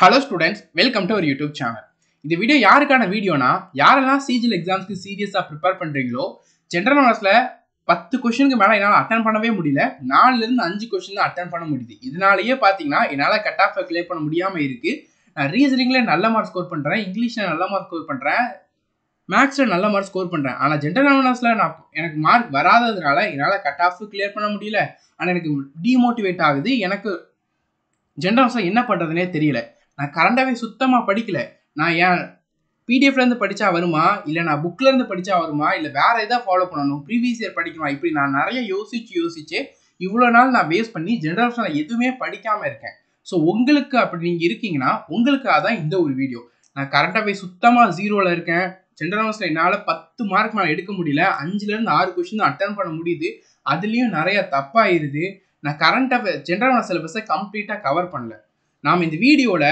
Hello students, welcome to our YouTube channel. இந்த video யாருக்கான வீடியோனா யாரெல்லாம் சிஜிஎல் எக்ஸாம்ஸ்க்கு சீரியஸா ப்ரிப்பேர் பண்றீங்களோ ஜெனரல் நாலேஜ்ல 10 क्वेश्चनக்கு மேல என்னால அட்டெண்ட் பண்ணவே முடியல. 4ல இருந்து 5 क्वेश्चन தான் அட்டெண்ட் பண்ண முடியுது. இதனாலேயே பாத்தீங்கன்னா என்னால கட் ஆஃப் கிளியர் பண்ண முடியாம இருக்கு. நான் ரீசனிங்ல நல்ல மார்க் ஸ்கோர் பண்றேன், இங்கிலீஷ்ல நல்ல மார்க் ஸ்கோர் பண்றேன், மேத்ஸ்ல நல்ல மார்க் ஸ்கோர் பண்றேன். ஆனா ஜெனரல் நாலேஜ்ல எனக்கு மார்க் வராததுனால என்னால கட் ஆஃப் கிளியர் பண்ண முடியல. ஆனா எனக்கு டிமோட்டிவேட் ஆகுது. எனக்கு ஜெனரல் நாலேஜ்ல என்ன பண்றதுனே தெரியல. நான் கரண்டாவே சுத்தமா படிக்கல. நான் ஏன் பிடிஎஃப்ல இருந்து படிச்சா வருமா, இல்ல நான் புக்ல இருந்து படிச்சா வருமா, இல்ல வேற ஏதாவது ஃபாலோ பண்ணணும், ப்ரீவியஸ் இயர் படிக்கணுமா, இப்படி நான் நிறைய யோசிச்சு இவ்வளவு நாள் நான் வேஸ்ட் பண்ணி ஜெனரல் நான் எதுவுமே படிக்காம இருக்கேன். ஸோ உங்களுக்கு அப்படி நீங்க இருக்கீங்கன்னா உங்களுக்கு அதான் இந்த ஒரு வீடியோ. நான் கரண்டாவே சுத்தமா ஜீரோல இருக்கேன். ஜெனரல் என்னால 10 மார்க் நான் எடுக்க முடியல. 5ல இருந்து 6 கொஸ்டின் தான் அட்டன் பண்ண முடியுது. அதுலயும் நிறைய தப்பாயிருது. நான் கரண்ட் ஜெனரல் சிலபஸை கம்ப்ளீட்டா கவர் பண்ணல. நாம் இந்த வீடியோல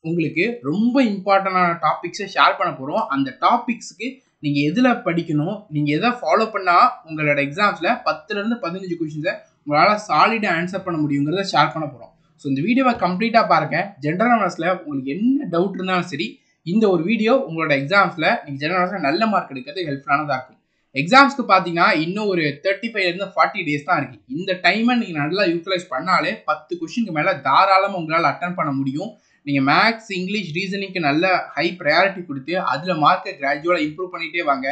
உங்களுக்கு ரொம்ப இம்பார்ட்டன்டான டாபிக்ஸை ஷேர் பண்ண போறோம். அந்த டாபிக்ஸ்க்கு நீங்க எதுல படிக்கணும், நீங்க எதை ஃபாலோ பண்ணா உங்களோட எக்ஸாம்ஸ்ல 10ல இருந்து 15 கொஸ்டின்ஸை உங்களால சாலிடா ஆன்சர் பண்ண முடியுங்கிறத ஷேர் பண்ண போறோம். ஸோ இந்த வீடியோவை கம்ப்ளீட்டா பாருங்க. ஜெனரல் நாலேஜ்ல உங்களுக்கு என்ன டவுட் இருந்தாலும் சரி, இந்த ஒரு வீடியோ உங்களோட எக்ஸாம்ஸ்ல நீங்க ஜெனரல் நாலேஜ்ல நல்ல மார்க் எடுக்கிறது ஹெல்ப்ஃபுல்லானதா இருக்கும். எக்ஸாம்ஸ்க்கு பார்த்தீங்கன்னா இன்னும் ஒரு 35 இருந்து 40 டேஸ் தான் இருக்கு. இந்த டைமை நீங்க நல்லா யூட்டிலைஸ் பண்ணாலே 10 கொஸ்டினுக்கு மேல தாராளமாக உங்களால் அட்டன் பண்ண முடியும். நீங்க மேத்ஸ், இங்கிலீஷ், ரீசனிங்க்கு நல்ல ஹை ப்ரையாரிட்டி கொடுத்து அதுல மார்க்கை கிராஜுவலா இம்ப்ரூவ் பண்ணிட்டே வாங்க.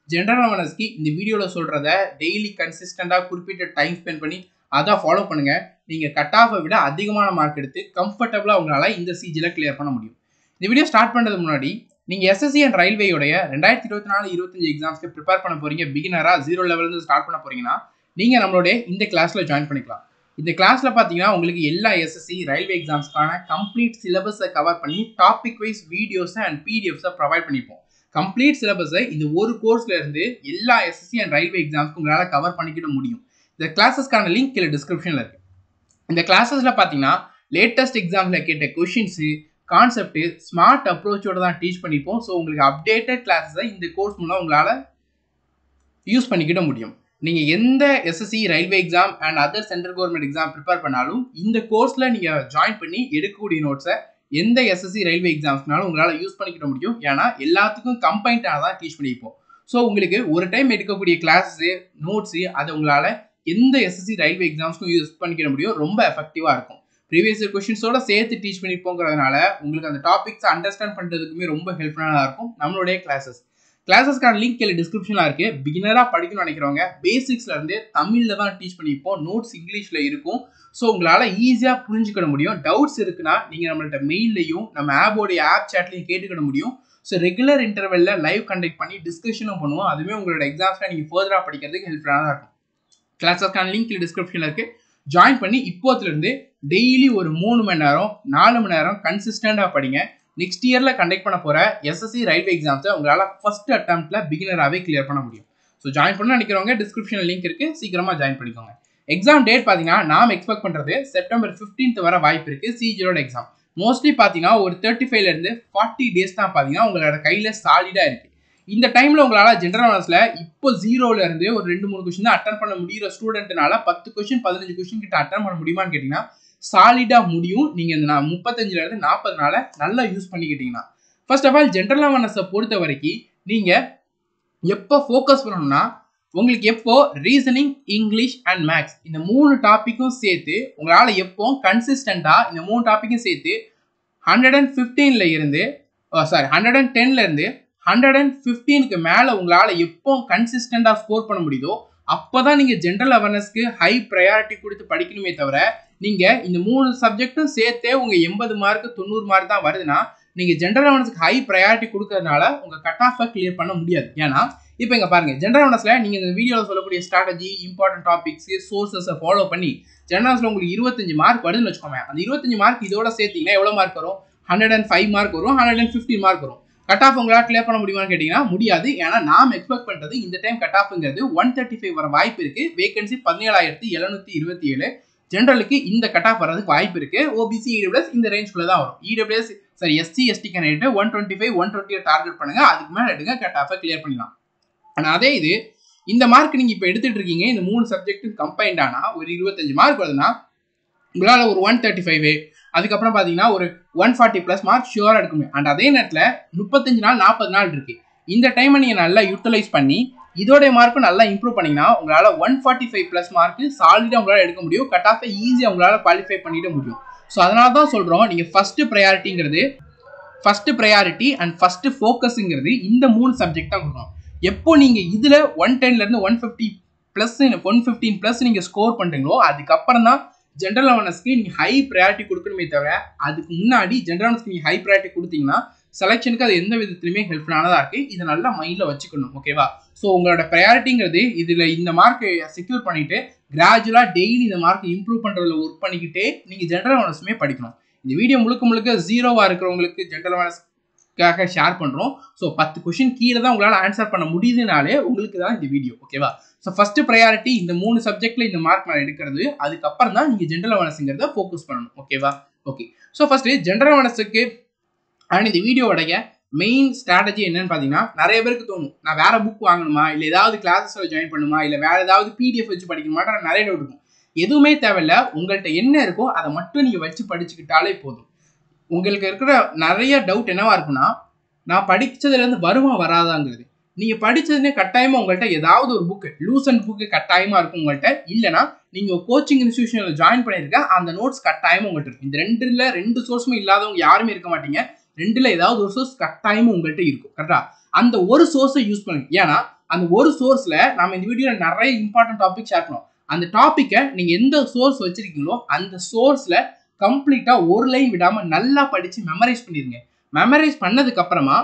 ஜெனரல் அவேர்னஸ்க்கு இந்த வீடியோல சொல்றத டெய்லி கன்சிஸ்டண்டா குறிப்பிட்ட டைம் ஸ்பெண்ட் பண்ணி அதை ஃபாலோ பண்ணுங்க. நீங்க கட் ஆஃபை விட அதிகமான மார்க் எடுத்து கம்ஃபர்டபுளா உங்களால இந்த சிஜில கிளியர் பண்ண முடியும். இந்த வீடியோ ஸ்டார்ட் பண்றது முன்னாடி நீங்க எஸ்எஸ்சி அண்ட் ரயில்வேயோடைய 2024-25 எக்ஸாம்ஸ்க்கு ப்ரிப்பேர் பண்ண போறீங்க, பிகினரா 0 லெவல்ல இருந்து ஸ்டார்ட் பண்ண போறீங்கன்னா நீங்க நம்மளுடைய இந்த கிளாஸ்ல ஜாயின் பண்ணிக்கலாம். இந்த கிளாஸ்ல பாத்தீங்கன்னா உங்களுக்கு எல்லா எஸ்எஸ்சி ரயில்வே எக்ஸாம்ஸ்க்கான கம்ப்ளீட் சிலபஸை கவர் பண்ணி டாபிக் வைஸ் வீடியோஸ் அண்ட் பிடிஎஃப்ஸை ப்ரொவைட் பண்ணிப்போம். கம்ப்ளீட் சிலபஸை இந்த ஒரு கோர்ஸ்ல இருந்து எல்லா எஸ்எஸ்சி அண்ட் ரயில்வே எக்ஸாம்ஸ்க்கு உங்களால கவர் பண்ணிக்கிட முடியும். இந்த கிளாஸஸ்க்கான லிங்க் கீழே டிஸ்கிரிப்ஷன்ல இருக்கு. இந்த கிளாஸஸ்ல பாத்தீங்கன்னா லேட்டஸ்ட் எக்ஸாம்ல கேட்ட கொஸ்டின்ஸ், கான்செப்ட், ஸ்மார்ட் அப்ரோச்சோட தான் டீச் பண்ணிப்போம். ஸோ உங்களுக்கு அப்டேட்டட் கிளாஸஸை இந்த கோர்ஸ் மூலம் உங்களால யூஸ் பண்ணிக்கிட முடியும். நீங்க எந்த SSC railway exam and other central government exam prepare பண்ணாலும் இந்த கோர்ஸ்ல நீங்க ஜாயின் பண்ணி எடுக்கக்கூடிய நோட்ஸை எந்த எஸ்எஸ்சி ரயில்வே எக்ஸாம்ஸ்னாலும் உங்களால யூஸ் பண்ணிக்கிட முடியும். ஏன்னா எல்லாத்துக்கும் கம்பைன்டாக தான் டீச் பண்ணிப்போம். ஸோ உங்களுக்கு ஒரு டைம் எடுக்கக்கூடிய கிளாஸஸ், நோட்ஸ் அதை உங்களால எந்த எஸ்எஸ்சி ரயில்வே எக்ஸாம்ஸ்க்கும் யூஸ் பண்ணிக்கிட முடியும். ரொம்ப எஃபெக்டிவா இருக்கும். ப்ரீவியஸ் இயர் கொஸ்டின்ஸோட சேர்த்து டீச் பண்ணிப்போங்கிறதுனால உங்களுக்கு அந்த டாபிக்ஸ் அண்டர்ஸ்டாண்ட் பண்றதுக்குமே ரொம்ப ஹெல்ப்ஃபுல்லாக இருக்கும் நம்மளுடைய கிளாஸஸ்க்கான லிங்க் கீழே டிஸ்கிரிப்ஷன்ல இருக்கு. பிகினரா படிக்கணும்னு நினைக்கிறவங்க பேசிக்ஸ்ல இருந்து தமிழ்ல தான் டீச் பண்ணிப்போம். நோட்ஸ் இங்கிலீஷ்ல இருக்கும். ஸோ உங்களால ஈஸியா புரிஞ்சுக்கிட முடியும். டவுட்ஸ் இருக்குன்னா நீங்க நம்மள்ட்ட மெயிலையும் நம்ம ஆப்போடைய ஆப் சாட்லையும் கேட்டுக்கிட முடியும். ஸோ ரெகுலர் இன்டர்வெல்ல லைவ் கண்டக்ட் பண்ணி டிஸ்கஷனும் பண்ணுவோம். அதுவே உங்களோட எக்ஸாம்ஸ்ல நீங்க ஃபர்தரா படிக்கிறதுக்கு ஹெல்ப்ஃபுல்லாக இருக்கும். கிளாஸஸ்க்கான லிங்க் கீழே டிஸ்கிரிப்ஷன்ல இருக்கு. ஜாயின் பண்ணி இப்போத்துல இருந்து டெய்லி ஒரு 3 மணி நேரம் 4 மணி நேரம் கன்சிஸ்டண்டா படிங்க. நெக்ஸ்ட் இயர்ல கண்டக்ட் பண்ண போற எஸ்எஸ்சி ரயில்வே எக்ஸாம்ஸை உங்களால ஃபர்ஸ்ட் அட்டெம்ப்ட்ல பிகினராகவே கிளியர் பண்ண முடியும். ஸோ ஜாயின் பண்ண நினைக்கிறவங்க டிஸ்கிரிப்ஷன்ல லிங்க் இருக்கு, சீக்கிரமா ஜாயின் பண்ணிக்கோங்க. எக்ஸாம் டேட் பாத்தீங்கன்னா நாம் எக்ஸ்பெக்ட் பண்றது செப்டம்பர் 15 வர வாய்ப்பு இருக்கு. சிஜியோட எக்ஸாம் மோஸ்ட்லி பாத்தீங்கன்னா ஒரு 35ல இருந்து 40 டேஸ் தான் பாத்தீங்கன்னா உங்களோட கையில சாலிடா இருக்கு. இந்த டைம்ல உங்களால ஜெனரல் நாலேஜ்ல இப்போ 0ல இருந்து ஒரு 2-3 கொஸ்டின் தான் அட்டன் பண்ண முடியுற ஸ்டூடெண்ட்னால 10 கொஸ்டின் 15 கொஸ்டின் கிட்ட அட்டன் பண்ண முடியுமான்னு கேட்டீங்கன்னா சாலிடா முடியும். நீங்க இந்த 35ல இருந்து 40 நாள நல்லா யூஸ் பண்ணிக்கிட்டீங்கன்னா. ஃபர்ஸ்ட் ஆஃப் ஆல் ஜெனரல் அவேர்னஸை பொறுத்த வரைக்கும் நீங்க எப்போ ஃபோக்கஸ் பண்ணணும்னா உங்களுக்கு எப்போ ரீசனிங், இங்கிலீஷ் அண்ட் மேத்ஸ் இந்த 3 டாபிக்கும் சேர்த்து உங்களால எப்போ கன்சிஸ்டண்டா இந்த 3 டாபிக்கும் சேர்த்து 110ல இருந்து 115க்கு மேல உங்களால எப்போ கன்சிஸ்டண்டா ஸ்கோர் பண்ண முடியுதோ அப்பதான் நீங்க ஜெனரல் அவேர்னஸ்க்கு ஹை ப்ரையாரிட்டி கொடுத்து படிக்கணுமே தவிர நீங்க இந்த 3 சப்ஜெக்டும் சேர்த்தே உங்க 80 மார்க் 90 மார்க் தான் வருதுன்னா நீங்க ஜெனரல் அவேர்னஸ்க்கு ஹை ப்ரையாரிட்டி கொடுக்கறதுனால உங்க கட் ஆஃபை கிளியர் பண்ண முடியாது. ஏன்னா இப்போ இங்க பாருங்க, ஜெனரல் அவேர்னஸ்ல நீங்க இந்த வீடியோல சொல்லக்கூடிய ஸ்ட்ராட்டஜி, இம்பார்ட்டன்ட் டாபிக்ஸ், சோர்சஸை ஃபாலோ பண்ணி ஜெனரல் அவேர்னஸ்ல உங்களுக்கு 25 மார்க் வருதுன்னு வச்சுக்கோங்க. அந்த 25 மார்க் இதோட சேர்த்தீங்கன்னா எவ்வளவு மார்க் வரும்? 105 மார்க் வரும், 115 மார்க் வரும். கட் ஆஃப் உங்களால் கிளியர் பண்ண முடியுமான்னு கேட்டீங்கன்னா முடியாது. ஏன்னா நாம் எக்ஸ்பெக்ட் பண்றது இந்த டைம் கட் ஆஃப்ங்கிறது 135 வர வாய்ப்பு இருக்கு. வேகன்சி 17,727. ஜெனரலுக்கு இந்த கட் ஆஃப் வரதுக்கு வாய்ப்பு இருக்கு. ஓபிசி, இடபிள்யூஎஸ் இந்த ரேஞ்சுக்குள்ள தான் வரும். EWS SC ST candidate 125 120 target பண்ணுங்க. அதுக்கு மேல எடுங்க, கட் ஆஃபை கிளியர் பண்ணிடலாம். ஆனா அதே இது இந்த மார்க் நீங்க இப்ப எடுத்துட்டு இருக்கீங்க, இந்த 3 சப்ஜெக்ட் கம்பைன்ட் ஆனா ஒரு 25 மார்க் வருதுன்னா உங்களால ஒரு 135 அதுக்கப்புறம் பார்த்தீங்கன்னா ஒரு 140 ப்ளஸ் மார்க் ஷியூராக எடுக்க முடியும். அண்ட் அதே நேரத்தில் 35 நாள் 40 நாள் இருக்கு. இந்த டைமை நீங்கள் நல்லா யூட்டிலைஸ் பண்ணி இதோடைய மார்க்கும் நல்லா இம்ப்ரூவ் பண்ணீங்கன்னா உங்களால் 145 ப்ளஸ் மார்க்கு சாலிடாக உங்களால் எடுக்க முடியும். கட் ஆஃபை ஈஸியாக உங்களால் குவாலிஃபை பண்ணிட முடியும். ஸோ அதனால தான் சொல்கிறோம், நீங்கள் ஃபஸ்ட்டு ப்ரையாரிட்டி அண்ட் ஃபஸ்ட்டு ஃபோக்கஸுங்கிறது இந்த 3 சப்ஜெக்ட் தான் கொடுக்கணும். எப்போ நீங்கள் இதில் 110லேருந்து 115 ப்ளஸ் நீங்கள் ஸ்கோர் பண்ணுறீங்களோ அதுக்கப்புறம் தான் ஜென்ரல் அவேர்னஸ்க்கு நீங்கள் ஹை ப்ரையாரிட்டி கொடுக்கணுமே தவிர அதுக்கு முன்னாடி ஜென்ரல் அவேர்னஸ்க்கு நீங்கள் ஹை ப்ரையாரிட்டி கொடுத்தீங்கன்னா செலெக்ஷனுக்கு அது எந்த விதத்துலையுமே ஹெல்ப்ஃபுல்லானதாக இருக்குது. இதை நல்லா மைண்டில் வச்சுக்கணும். ஓகேவா? ஸோ உங்களோட ப்ரையாரிட்டிங்கிறது இதில் இந்த மார்க்கை செக்யூர் பண்ணிவிட்டு கிராஜுவலாக டெய்லி இந்த மார்க்கை இம்ப்ரூவ் பண்ணுறதுல ஒர்க் பண்ணிக்கிட்டே நீங்கள் ஜென்ரல் அவேர்னஸுமே படிக்கணும். இந்த வீடியோ முழுக்க 0வாக இருக்கிறவங்களுக்கு ஜென்ரல் அவேர்னஸ்க்காக ஷேர் பண்ணுறோம். ஸோ 10 கொஷின் கீழே தான் உங்களால் ஆன்சர் பண்ண முடியுதுனாலே உங்களுக்கு தான் இந்த வீடியோ. ஓகேவா? ஸோ ஃபஸ்ட்டு ப்ரையாரிட்டி இந்த 3 சப்ஜெக்டில் இந்த மார்க் நான் எடுக்கிறது. அதுக்கப்புறம் தான் நீங்கள் ஜென்ரல் அவேர்னஸ்ங்கிறத ஃபோக்கஸ் பண்ணணும். ஓகேவா? ஓகே. ஸோ ஃபஸ்ட்டு ஜென்ரல் அவேர்னஸுக்கு அண்ட் இந்த வீடியோடைய மெயின் ஸ்ட்ராட்டஜி என்னன்னு பார்த்தீங்கன்னா, நிறைய பேருக்கு தோணும் நான் வேற புக் வாங்கணுமா, இல்லை ஏதாவது கிளாஸஸில் ஜாயின் பண்ணுமா, இல்லை வேற ஏதாவது பிடிஎஃப் வச்சு படிக்கணுமான்ற நிறைய டவுட் இருக்கும். எதுவுமே தேவையில்லை. உங்கள்கிட்ட என்ன இருக்கோ அதை மட்டும் நீங்கள் வச்சு படிச்சுக்கிட்டாலே போதும். உங்களுக்கு இருக்கிற நிறைய டவுட் என்னவா இருக்குன்னா, நான் படித்ததுலேருந்து வருமா வராதாங்கிறது. நீங்கள் படித்ததுன்னே கட்டாயமாக உங்கள்கிட்ட ஏதாவது ஒரு புக்கு லூசன் புக்கு கட்டாயமாக இருக்கும் உங்கள்கிட்ட. இல்லைனா நீங்கள் கோச்சிங் இன்ஸ்டியூஷனில் ஜாயின் பண்ணியிருக்க அந்த நோட்ஸ் கட்டாயமாக உங்கள்கிட்ட இருக்கும். இந்த 2 சோர்ஸுமே இல்லாதவங்க யாருமே இருக்க மாட்டீங்க. 2ல் ஏதாவது ஒரு சோர்ஸ் கட்டாயமாக உங்கள்கிட்ட இருக்கும். கரெக்டா? அந்த ஒரு சோர்ஸை யூஸ் பண்ணுங்க. ஏன்னா அந்த ஒரு சோர்ஸில் நம்ம இந்த வீடியோவில் நிறைய இம்பார்ட்டன்ட் டாபிக் ஷேர் பண்ணுவோம். அந்த டாப்பிக்கை நீங்கள் எந்த சோர்ஸ் வச்சிருக்கீங்களோ அந்த சோர்ஸில் கம்ப்ளீட்டாக ஒரு லைன் விடாமல் நல்லா படித்து மெமரைஸ் பண்ணிடுங்க. மெமரைஸ் பண்ணதுக்கப்புறமா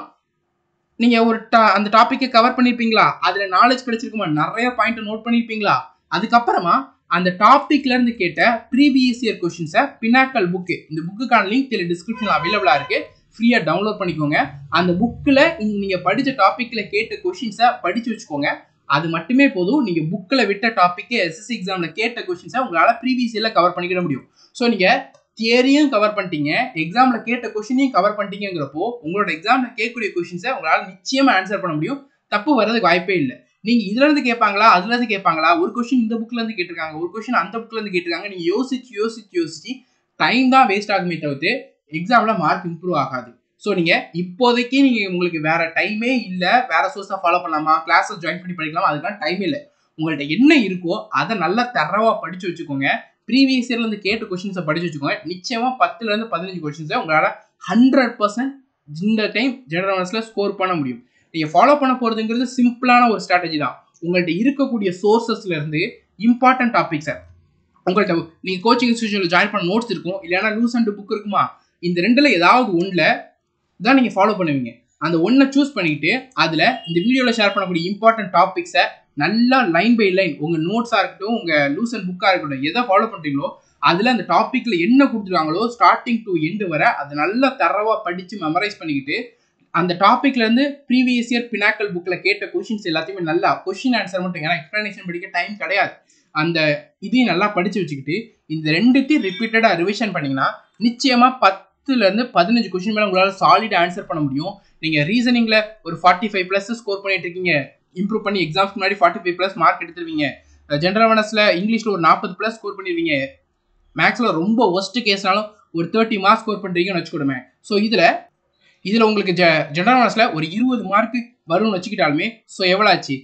நீங்கள் அந்த டாப்பிக்கை கவர் பண்ணியிருப்பீங்களா, அதில் நாலேஜ் கிடைச்சிருக்குமா, நிறைய பாயிண்ட்டை நோட் பண்ணியிருப்பீங்களா. அதுக்கப்புறமா அந்த டாப்பிக்லேருந்து கேட்ட ப்ரீவியஸ் இயர் கொஷின்ஸை பினாக்கல் புக்கு, இந்த புக்குக்கான லிங்க் இதில் டிஸ்கிரிப்ஷனில் அவைலபிளாக இருக்குது. ஃப்ரீயாக டவுன்லோட் பண்ணிக்கோங்க. அந்த புக்கில் நீங்கள் படித்த டாப்பிக்கில் கேட்ட கொஷின்ஸை படித்து வச்சுக்கோங்க. அது மட்டுமே போதும். நீங்கள் புக்கில் விட்ட டாப்பிக்கு எஸ்எஸ்சி எக்ஸாமில் கேட்ட கொஷின்ஸை உங்களால் ப்ரீவியஸ் இயரில் கவர் பண்ணிக்கிட முடியும். ஸோ நீங்கள் தியரியும் கவர் பண்ணிட்டீங்க, எக்ஸாமில் கேட்ட கொஷினையும் கவர் பண்ணிட்டீங்கிறப்போ உங்களோட எக்ஸாமில் கேட்கக்கூடிய கொஷின்ஸை உங்களால் நிச்சயமாக ஆன்சர் பண்ண முடியும். தப்பு வர்றதுக்கு வாய்ப்பே இல்லை. நீங்கள் இதுலேருந்து கேட்பாங்களா அதுலேருந்து கேட்பாங்களா, ஒரு கொஷின் இந்த புக்லேருந்து கேட்டிருக்காங்க, ஒரு கொஷின் அந்த புக்லேருந்து கேட்டிருக்காங்க, நீங்கள் யோசிச்சு டைம் தான் வேஸ்ட் ஆகுமே தவிர்த்து எக்ஸாமில் மார்க் இம்ப்ரூவ் ஆகாது. ஸோ நீங்கள் இப்போதைக்கு உங்களுக்கு வேற டைமே இல்லை, வேற சோர்ஸாக ஃபாலோ பண்ணலாமா, கிளாஸஸ் ஜாயின் பண்ணி படிக்கலாமா, அதுக்கான டைமே இல்லை. உங்கள்கிட்ட என்ன இருக்கோ அதை நல்லா தரவாக படித்து வச்சுக்கோங்க. ப்ரீவியஸ் இயர்லேருந்து கேட்ட கொஷின்ஸை படித்து வச்சுக்கோங்க. நிச்சயமாக 10லேருந்து 15 கொஷின்ஸை உங்களால் 100% இந்த டைம் ஜெனரல் அவேர்னஸில் ஸ்கோர் பண்ண முடியும். நீங்கள் ஃபாலோ பண்ண போகிறதுங்கிறது சிம்பிளான ஒரு ஸ்ட்ராட்டஜி தான். உங்கள்கிட்ட இருக்கக்கூடிய சோர்ஸஸ்லேருந்து இம்பார்ட்டன்ட் டாபிக்ஸை உங்கள்கிட்ட நீங்கள் கோச்சிங் இன்ஸ்டியூஷனில் ஜாயின் பண்ண நோட்ஸ் இருக்கும், இல்லைனா லூஸ் அண்ட் புக் இருக்குமா, இந்த 2ல் ஏதாவது ஒன்றில் தான் நீங்கள் ஃபாலோ பண்ணுவீங்க. அந்த ஒன்றை சூஸ் பண்ணிக்கிட்டு அதில் இந்த வீடியோவில் ஷேர் பண்ணக்கூடிய இம்பார்ட்டன்ட் டாபிக்ஸை நல்லா லைன் பை லைன் உங்கள் நோட்ஸாக இருக்கட்டும், உங்கள் லூஸ் அண்ட் புக்காக இருக்கட்டும், எதை ஃபாலோ பண்ணுறீங்களோ அதில் அந்த டாப்பிக்கில் என்ன கொடுத்துருவாங்களோ ஸ்டார்டிங் டு எண்டு வர அதை நல்லா தரவாக படித்து மெமரைஸ் பண்ணிக்கிட்டு அந்த டாப்பிக்லேருந்து ப்ரீவியஸ் இயர் பினாக்கல் புக்கில் கேட்ட கொஷின்ஸ் எல்லாத்தையுமே நல்லா கொஷின் ஆன்சர் மட்டும், ஏன்னா எக்ஸ்ப்ளனேஷன் படிக்க டைம் கிடையாது, அந்த இதையும் நல்லா படித்து வச்சுக்கிட்டு இந்த 2த்தையும் ரிப்பீட்டடாக ரிவிஷன் பண்ணிங்கன்னா நிச்சயமாக 10லேருந்து 15 கொஷின் மேலே உங்களால் சாலிட் ஆன்சர் பண்ண முடியும். நீங்கள் ரீசனிங்கில் ஒரு 45 ப்ளஸ் ஸ்கோர் பண்ணிட்டு இருக்கீங்க, இம்ப்ரூவ் பண்ணி எக்ஸாம்ஸ்க்கு முன்னாடி 45 ப்ளஸ் மார்க் எடுத்துருவீங்க. ஜென்ரல் அவேர்னஸில் இங்கிலீஷில் ஒரு 40 ப்ளஸ் ஸ்கோர் பண்ணிடுவீங்க. மேக்ஸில் ரொம்ப ஒஸ்ட் கேஸ்னாலும் ஒரு 30 மார்க் ஸ்கோர் பண்ணுறீங்கன்னு வச்சுக்கிடுமே. ஸோ இதில் உங்களுக்கு ஜென்ரல் அவேர்னஸில் ஒரு 20 மார்க் வரும்னு வச்சுக்கிட்டாலுமே ஸோ எவ்வளோ ஆச்சு,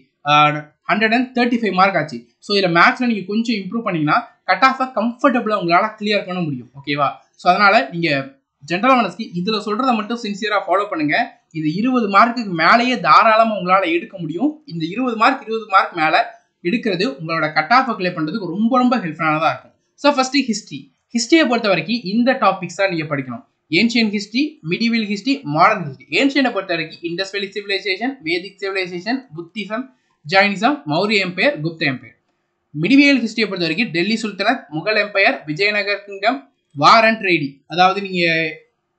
135 மார்க் ஆச்சு. ஸோ இதில் மேக்ஸில் நீங்கள் கொஞ்சம் இம்ப்ரூவ் பண்ணிங்கன்னா கட் ஆஃபாக கம்ஃபர்டபுளாக உங்களால் கிளியர் பண்ண முடியும். ஓகேவா? ஸோ அதனால் நீங்கள் ஜென்ரல் அவேர்னஸ்க்கு இதில் சொல்கிறத மட்டும் சின்சியராக ஃபாலோ பண்ணுங்கள். இந்த 20 மார்க்குக்கு மேலேயே தாராளமாக உங்களால் எடுக்க முடியும். இந்த 20 மார்க் மேலே எடுக்கிறது உங்களோட கட் ஆஃபை கிளியர் பண்ணுறதுக்கு ரொம்ப ஹெல்ப்ஃபுல்லானதாக இருக்கும். ஸோ ஃபஸ்ட்டு ஹிஸ்ட்ரியை பொறுத்த வரைக்கும் இந்த டாபிக்ஸ் தான் நீங்கள் படிக்கணும். Ancient history, medieval history, modern history. ஏன்ஷியனை பொறுத்த வரைக்கும் Indus valley civilisation, Vedic civilisation, Buddhism, Jainism, Maurya empire, Gupta empire. Medieval ஹிஸ்ட்ரியை பொறுத்த வரைக்கும் Delhi sultanate, Mughal empire, Vijayanagar kingdom, war and trade. அதாவது நீங்கள்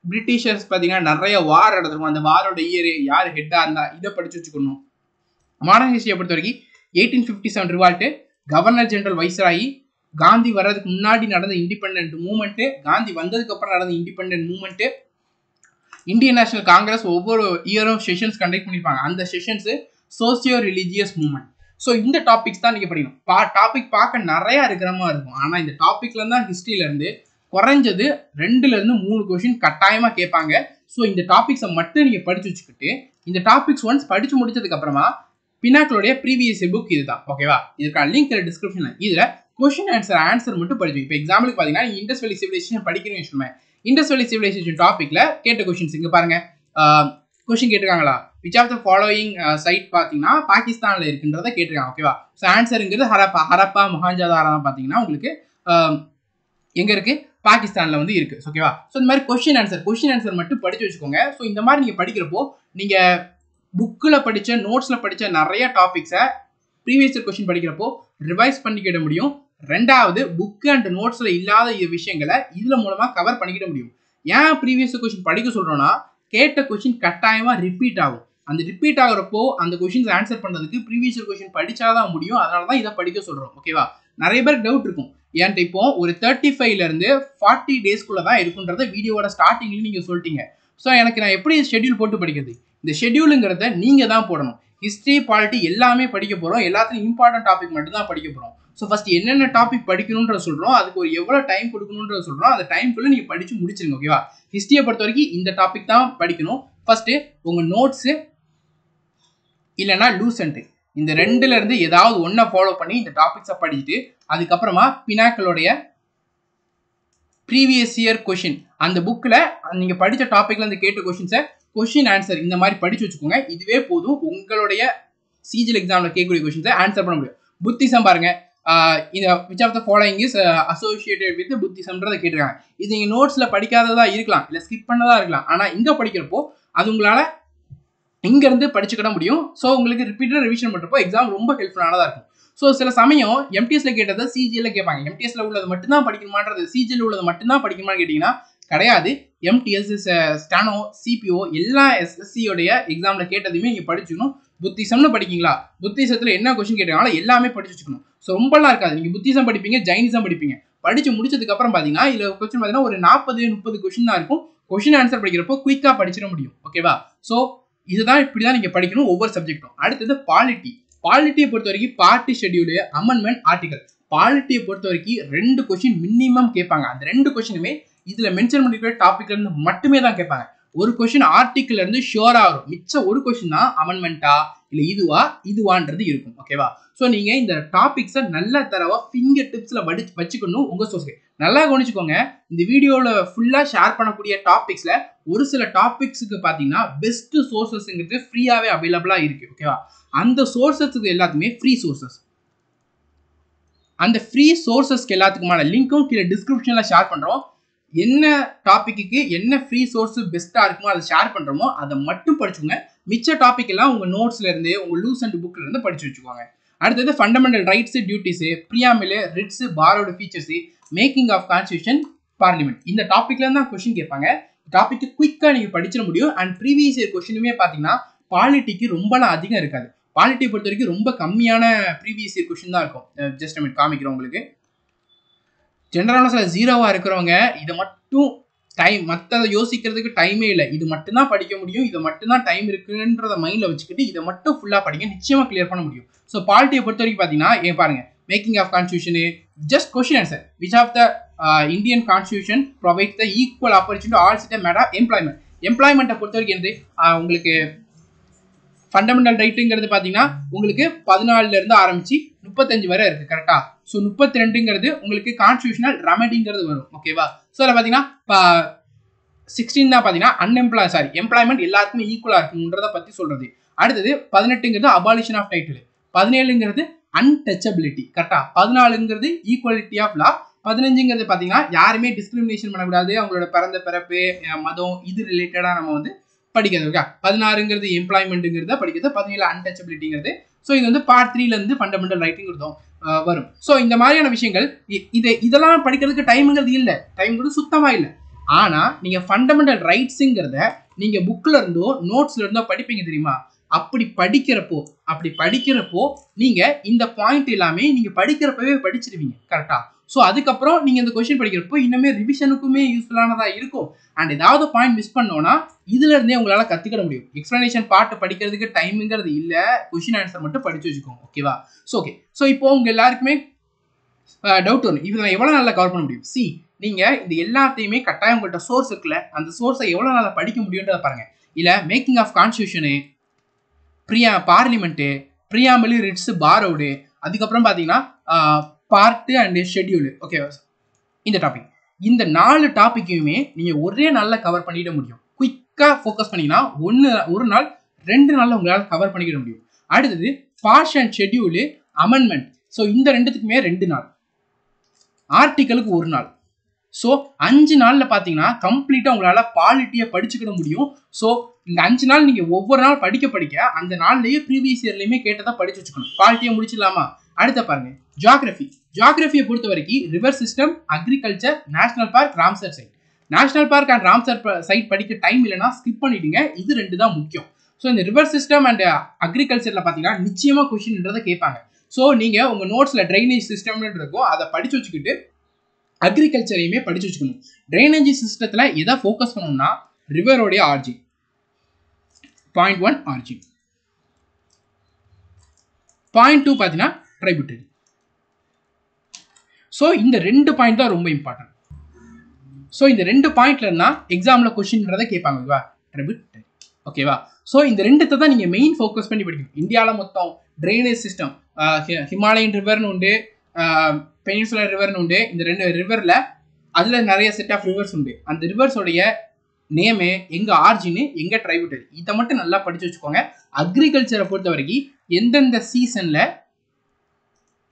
பிரிட்டிஷர்ஸ் பார்த்தீங்கன்னா நிறைய வார் நடந்திருக்கும், அந்த வாரோட இயர், யார் ஹெட்டாக இருந்தால் இதை படித்து வச்சுக்கணும். மாடர்ன் ஹிஸ்ட்ரியை பொறுத்த வரைக்கும் 1857 ரிவால்ட்டு, கவர்னர் ஜெனரல் வைஸ்ராயி, காந்தி வர்றதுக்கு முன்னாடி நடந்த இண்டிபெண்டன்ட் மூவ்மெண்ட்டு, காந்தி வந்ததுக்கு அப்புறம் நடந்த independent movement, Indian national Congress ஒவ்வொரு இயரும் செஷன்ஸ் கண்டக்ட் பண்ணியிருப்பாங்க, அந்த sessions, socio religious movement. So இந்த டாபிக்ஸ் தான் நீங்கள் படிக்கணும். டாபிக் பார்க்க நிறையா இருக்கிற மாதிரி இருக்கும், ஆனால் இந்த டாப்பிக்ல தான் ஹிஸ்ட்ரியிலேருந்து குறைஞ்சது 2-3 கொஸ்டின் கட்டாயமா கேட்பாங்க. ஸோ இந்த டாபிக்ஸை மட்டும் நீங்க படிச்சு வச்சுக்கிட்டு இந்த டாபிக்ஸ் ஒன்ஸ் படிச்சு முடிச்சதுக்கு அப்புறமா பினாக்கிளோடைய ப்ரீவியஸ் புக் இதுதான். ஓகேவா? இதுக்கான லிங்க் டிஸ்கிரிப்ஷன்ல. இதுல கொஸ்டின் ஆன்சர் மட்டும் படிச்சு. இப்போ எக்ஸாம்பிளுக்கு பாத்தீங்கன்னா இண்டஸ் வேலி சிவிலைசேஷன் படிக்கிறேன்னு வச்சுக்கோங்க. இண்டஸ் வேலி சிவிலைசேஷன் டாபிக்ல கேட்ட கொஸ்டின்ஸ் இங்க பாருங்க. கொஸ்டின் கேட்டிருக்காங்களா? Which of the following side பார்த்தீங்கன்னா பாகிஸ்தான்ல இருக்குன்றதை கேட்டிருக்காங்க. ஓகேவா? ஸோ ஆன்சருங்கிறது ஹரப்பா மொஹஞ்சதாரோ பார்த்தீங்கன்னா உங்களுக்கு எங்க இருக்கு? பாகிஸ்தான்ல வந்து இருக்கு. ஓகேவா? ஸோ இந்த மாதிரி கொஸ்டின் ஆன்சர் மட்டும் படிச்சு வச்சுக்கோங்க. ஸோ இந்த மாதிரி நீங்க படிக்கிறப்போ நீங்க புக்கில் படிச்ச நோட்ஸ்ல படிச்ச நிறைய டாபிக்ஸை ப்ரீவியஸ் இயர் கொஸ்டின் படிக்கிறப்போ ரிவைஸ் பண்ணிக்கிட முடியும். ரெண்டாவது புக் அண்ட் நோட்ஸ்ல இல்லாத விஷயங்களை இதுல மூலமா கவர் பண்ணிக்கிட முடியும். ஏன் ப்ரீவியஸ் இயர் கொஸ்டின் படிக்க சொல்றோம்னா கேட்ட கொஸ்டின் கட்டாயமா ரிப்பீட் ஆகும். அந்த ரிப்பீட் ஆகுறப்போ அந்த கொஸ்டின்ஸ் ஆன்சர் பண்றதுக்கு ப்ரீவியஸ் இயர் கொஸ்டின் படிச்சாதான் முடியும். அதனாலதான் இதை படிக்க சொல்றோம். ஓகேவா? நிறைய பேருக்கு டவுட் இருக்கும். ஏன்ட்டு இப்போ ஒரு 35ல இருந்து 40 டேஸ்க்குள்ள தான் இருக்குன்றத வீடியோட ஸ்டார்டிங்ல நீங்க சொல்லிட்டீங்க. ஸோ எனக்கு நான் எப்படி ஷெட்யூல் போட்டு படிக்கிறது? இந்த ஷெட்யூலுங்கிறத நீங்க தான் போடணும். ஹிஸ்ட்ரி, பாலிட்டி எல்லாமே படிக்க போறோம். எல்லாத்துலையும் இம்பார்ட்டன்ட் டாபிக் மட்டும் தான் படிக்க போறோம். ஸோ ஃபர்ஸ்ட் என்னென்ன டாபிக் படிக்கணும்ன்ற சொல்றோம், அதுக்கு ஒரு எவ்வளவு டைம் கொடுக்கணும்ன்ற சொல்றோம். அந்த டைம்குள்ள நீங்க படிச்சு முடிச்சிருங்க. ஓகேவா? ஹிஸ்டரியை பொறுத்த வரைக்கும் இந்த டாபிக் தான் படிக்கணும். ஃபர்ஸ்ட் உங்க நோட்ஸ் இல்லைன்னா லூசன்ட் இந்த ரெண்டுல இருந்து ஏதாவது ஒன்றை ஃபாலோ பண்ணி இந்த டாபிக்ஸை படிச்சுட்டு அதுக்கப்புறமா பினாக்கிளோடைய ப்ரீவியஸ் இயர் கொஸ்டின் அந்த புக்கில் நீங்க படித்த டாபிக்ல இருந்து கேட்ட கொஸ்டின்ஸை கொஸ்டின் ஆன்சர் இந்த மாதிரி படிச்சு வச்சுக்கோங்க. இதுவே போதும் உங்களுடைய சிஜிஎல் எக்ஸாம்ல கேட்கக்கூடிய கொஸ்டின்ஸை ஆன்சர் பண்ண முடியும். புத்திசம் பாருங்க. இந்த which of the following is associated with புத்திசம்ன்றதை கேட்டிருக்காங்க. இது நீங்க நோட்ஸ்ல படிக்காததா இருக்கலாம், இல்லை ஸ்கிப் பண்ணதா இருக்கலாம். ஆனா இங்க படிக்கிறப்போ அது உங்களால இங்க இருந்து படிச்சுக்கிட முடியும். ஸோ உங்களுக்கு ரிப்பீட்டட் ரிவிஷன் பண்றப்போ எக்ஸாம் ரொம்ப ஹெல்ப்ஃபுல்லானதா இருக்கும். ஸோ சில சமயம் எம்டிஎஸ்ல கேட்டதை சிஜிஎல்ல கேட்பாங்க. எம்டிஎஸ்ல உள்ளது மட்டும்தான் படிக்கணுமான்றது சிஜிஎல் உள்ளது மட்டும்தான் படிக்கணுமான்னு கேட்டீங்கன்னா கிடையாது. எம்டிஎஸ், ஸ்டானோ, சிபிஓ எல்லா எஸ்எஸ்சியோடைய எக்ஸாம்ல கேட்டதுமே நீங்க படிச்சுக்கணும். புத்திசம்னு படிக்கீங்களா, புத்திசத்துல என்ன கொஸ்டின் கேட்டாங்களோ எல்லாமே படிச்சு வச்சுக்கணும். ஸோ ரொம்பலாம் இருக்காது. நீங்க புத்திசம் படிப்பீங்க, ஜைனிசம் படிப்பீங்க. படிச்சு முடிச்சதுக்கு அப்புறம் பாத்தீங்கன்னா இதுல கொஸ்டின் பாத்தீங்கன்னா ஒரு 40-30 கொஸ்டின் தான் இருக்கும். கொஸ்டின் ஆன்சர் படிக்கிறப்போ குயிக்கா படிச்சிட முடியும். ஓகேவா? ஸோ இதுதான் இப்படிதான் நீங்க படிக்கணும் ஒவ்வொரு சப்ஜெக்டும். அடுத்தது பாலிட்டி. பாலிட்டியை பொறுத்த வரைக்கும் பார்ட்டி ஷெட்யூல், அமெண்ட்மெண்ட், ஆர்டிகல். பாலிட்டியை பொறுத்த வரைக்கும் 2 கொஸ்டின் மினிமம் கேட்பாங்க. அந்த 2 கொஸ்டினுமே இதுல மென்ஷன் பண்ணிக்கிற டாபிக்ல இருந்து மட்டுமே தான் கேட்பாங்க. ஒரு கொஸ்டின் ஆர்டிகல்ல இருந்து ஷியோரா வரும். மிச்சம் ஒரு கொஸ்டின் தான் அமெண்ட்மெண்டா இல்ல இதுவான்றது இருக்கும். ஓகேவா? ஸோ நீங்க இந்த டாபிக்ஸை நல்ல தரவா ஃபிங்கர் டிப்ஸ்ல வச்சுக்கணும் உங்க சோர்ஸ். நல்லா கவனிச்சுக்கோங்க. இந்த வீடியோல ஃபுல்லா ஷேர் பண்ணக்கூடிய டாபிக்ஸ்ல ஒரு சில டாபிக்ஸுக்கு பாத்தீங்கன்னா பெஸ்ட் சோர்சஸ்ங்கிறது ஃப்ரீயாவே அவைலபிளா இருக்கு. ஓகேவா? அந்த சோர்சஸ்க்கு எல்லாத்துக்குமே ஃப்ரீ சோர்சஸ். அந்த ஃப்ரீ சோர்சஸ்க்கு எல்லாத்துக்குமான லிங்க்கும் கீழே டிஸ்கிரிப்ஷன்ல ஷேர் பண்றோம். என்ன டாபிக்கு என்ன ஃப்ரீ சோர்ஸ் பெஸ்டா இருக்குமோ அதை ஷேர் பண்றோமோ அதை மட்டும் படிச்சுக்கோங்க. மிச்ச டாபிக் எல்லாம் உங்க நோட்ஸ்ல இருந்து உங்க லூஸ் அண்ட் புக்ல இருந்து படிச்சு வச்சுக்கோங்க. அடுத்தது fundamental rights, duties, preamble, writs, borrowed features, making of constitution, parliament. இந்த டாபிக்ல இருந்து தான் கொஸ்டின் கேட்பாங்க. டாபிக் குயிக்கா நீங்க படிச்சிட முடியும். அண்ட் ப்ரீவியஸ் இயர் கொஸ்டினுமே பாத்தீங்கன்னா பாலிட்டிக்கு ரொம்பலாம் அதிகம் இருக்காது. பாலிட்டியை பொறுத்த வரைக்கும் ரொம்ப கம்மியான ப்ரீவியஸ் இயர் கொஸ்டின் தான் இருக்கும். ஜஸ்ட் மினிட் காமிக்கிறோம் உங்களுக்கு. ஜெனரல் நாலேஜ்ல 0வா இருக்கிறவங்க இதை மட்டும் மற்றதை யோசிக்கிறதுக்கு டைமே இல்லை. இது மட்டும்தான் படிக்க முடியும், இது மட்டும்தான் டைம் இருக்குன்றத மைண்ட்ல வச்சுக்கிட்டு இதை மட்டும் ஃபுல்லா படிங்க. நிச்சயமா கிளியர் பண்ண முடியும். ஸோ பாலிட்டியை பொறுத்த வரைக்கும் பாத்தீங்கன்னா பாருங்க, making of constitution, just question answer. Which of the Indian constitution provides the equal opportunity all citizen matter employment. எம்ப்ளாய்மெண்ட்டை பொறுத்த வரைக்கும் என்னது உங்களுக்கு ஃபண்டமெண்டல் ரைட்டுங்கிறது பாத்தீங்கன்னா உங்களுக்கு 14ல இருந்து ஆரம்பிச்சு 35 வரை இருக்கு. கரெக்டா? ஸோ 32ங்கிறது உங்களுக்கு கான்ஸ்டிடியூஷனல் ரெமெடிங்கிறது வரும். ஓகேவா? ஸோ அதில் பார்த்தீங்கன்னா 16 தான் பார்த்தீங்கன்னா எம்ப்ளாய்மெண்ட் எல்லாருக்குமே ஈக்குவலா இருக்குன்றத பத்தி சொல்றது. அடுத்தது 18ங்கிறது அபாலிஷன் ஆஃப் டைட்டில், 17ங்கிறது அன்டச்சபிலிட்டி. கரெக்டா? 14ங்கிறது ஈக்குவாலிட்டி ஆஃப் லா, 15ங்கிறது பார்த்தீங்கன்னா யாருமே டிஸ்கிரிமினேஷன் பண்ணக்கூடாது, அவங்களோட பிறப்பு, மதம் இது ரிலேட்டடா நம்ம வந்து படிக்கிறது. ஓகே? 16ங்கிறது எம்ப்ளாய்மெண்ட்ங்கிறத படிக்கிறது, 17 அன்டச்சபிலிட்டிங்கிறது. ஸோ இது வந்து பார்ட் 3ல இருந்து ஃபண்டமெண்டல் ரைட்டுங்கிறதும் வரும். ஸோ இந்த மாதிரியான விஷயங்கள் இதெல்லாம் படிக்கிறதுக்கு டைம்ங்கிறது இல்லை, டைம்ங்கிறது சுத்தமா இல்லை. ஆனா நீங்க ஃபண்டமெண்டல் ரைட்ஸுங்கிறத நீங்க புக்ல இருந்தோ நோட்ஸ்ல இருந்தோ படிப்பீங்க தெரியுமா? அப்படி படிக்கிறப்போ நீங்க இந்த பாயிண்ட் எல்லாமே நீங்க படிக்கிறப்பவே படிச்சிருவீங்க. கரெக்டா? ஸோ அதுக்கப்புறம் நீங்க இந்த கொஸ்டின் படிக்கிறப்போ இன்னுமே ரிவிஷனுக்குமே யூஸ்ஃபுல்லானதா இருக்கும். அண்ட் ஏதாவது பாயிண்ட் மிஸ் பண்ணோம்னா இதுல இருந்தே உங்களால கத்துக்கிட முடியும். எக்ஸ்பிளனேஷன் பார்ட் படிக்கிறதுக்கு டைம்ங்கிறது இல்ல, கொஸ்டின் ஆன்சர் மட்டும் படிச்சு வச்சுக்கோங்க. ஓகேவா? So okay. ஸோ இப்போ உங்க எல்லாருக்குமே டவுட் வரும், இது நான் எவ்வளோ நாளில் கவர் பண்ண முடியும்? சி, நீங்கள் இந்த எல்லாத்தையுமே கட்டாயம் உங்கள்கிட்ட சோர்ஸ் இருக்குல்ல, அந்த சோர்ஸை எவ்வளோ நாளில் படிக்க முடியுன்றதை பாருங்கள். இல்லை making of constitution, parliament, preamble, writs, borrowed, அதுக்கப்புறம் பார்த்தீங்கன்னா பார்ட்டு அண்ட் ஷெட்யூலு. ஓகே, இந்த டாபிக், இந்த 4 டாப்பிக்கையுமே நீங்கள் ஒரே நாளில் கவர் பண்ணிட முடியும். குயிக்காக ஃபோக்கஸ் பண்ணிங்கன்னா ஒரு நாள் 2 நாளில் உங்களால் கவர் பண்ணிக்கிட முடியும். அடுத்தது parts and schedule, amendment. So இந்த ரெண்டுத்துக்குமே 2 நாள், ஆர்டிக்கலுக்கு 1 நாள். ஸோ 5 நாளில் பார்த்தீங்கன்னா கம்ப்ளீட்டாக உங்களால் பாலிட்டியை படிச்சுக்கிட முடியும். ஸோ இந்த 5 நாள் நீங்கள் ஒவ்வொரு நாள் படிக்க அந்த நாள்லேயே ப்ரீவியஸ் இயர்லையுமே கேட்டதாக படிச்சு வச்சுக்கணும். பாலிட்டியை முடிச்சிடலாமா? அடுத்த பாருங்க, ஜியாகிரபி. ஜியாகிரபியை பொறுத்த வரைக்கும் river system, agriculture, national park, Ramsar site. National park and Ramsar site படிக்க டைம் இல்லைன்னா ஸ்கிப் பண்ணிடுங்க. இது 2 தான் முக்கியம். ஸோ இந்த ரிவர் சிஸ்டம் அண்ட் அக்ரிகல்ச்சரில் பார்த்தீங்கன்னா நிச்சயமாக கொஷின்ன்றதை கேட்பாங்க. ஸோ நீங்கள் உங்கள் நோட்ஸில் ட்ரைனேஜ் சிஸ்டம்னு இருக்கும், அதை படித்து வச்சுக்கிட்டு அக்ரிகல்ச்சரையுமே படித்து வச்சுக்கணும். ட்ரைனேஜ் சிஸ்டத்தில் எதை ஃபோக்கஸ் பண்ணணும்னா ரிவரோடைய ஆர்ஜின், பாயிண்ட் 1 ஆர்ஜின். பாயிண்ட் 2 பார்த்தீங்கன்னா ட்ரைபியூட்டரி. ஸோ இந்த 2 பாயிண்ட் தான் ரொம்ப இம்பார்ட்டன்ட். ஸோ இந்த 2 பாயிண்ட்ல இருந்தால் எக்ஸாமில் கொஷின்றதை கேட்பாங்க. ஓகேவா? ட்ரைபியூட்டரி. ஓகேவா? ஸோ இந்த 2 தான் நீங்கள் மெயின் ஃபோக்கஸ் பண்ணி படிக்கணும். இந்தியாவில் மொத்தம் ட்ரைனேஜ் சிஸ்டம், ஹிமாலயன் ரிவர்னு உண்டு, பெனின்சுலர் ரிவர்னு உண்டு. இந்த 2 ரிவரில் அதில் நிறைய செட் ஆஃப் ரிவர்ஸ் உண்டு. அந்த ரிவர்ஸோடைய நேமு, எங்கே ஆர்ஜின், எங்கே ட்ரைபியூட்டரி, இதை மட்டும் நல்லா படித்து வச்சுக்கோங்க. அக்ரிகல்ச்சரை பொறுத்த வரைக்கும் எந்தெந்த சீசனில்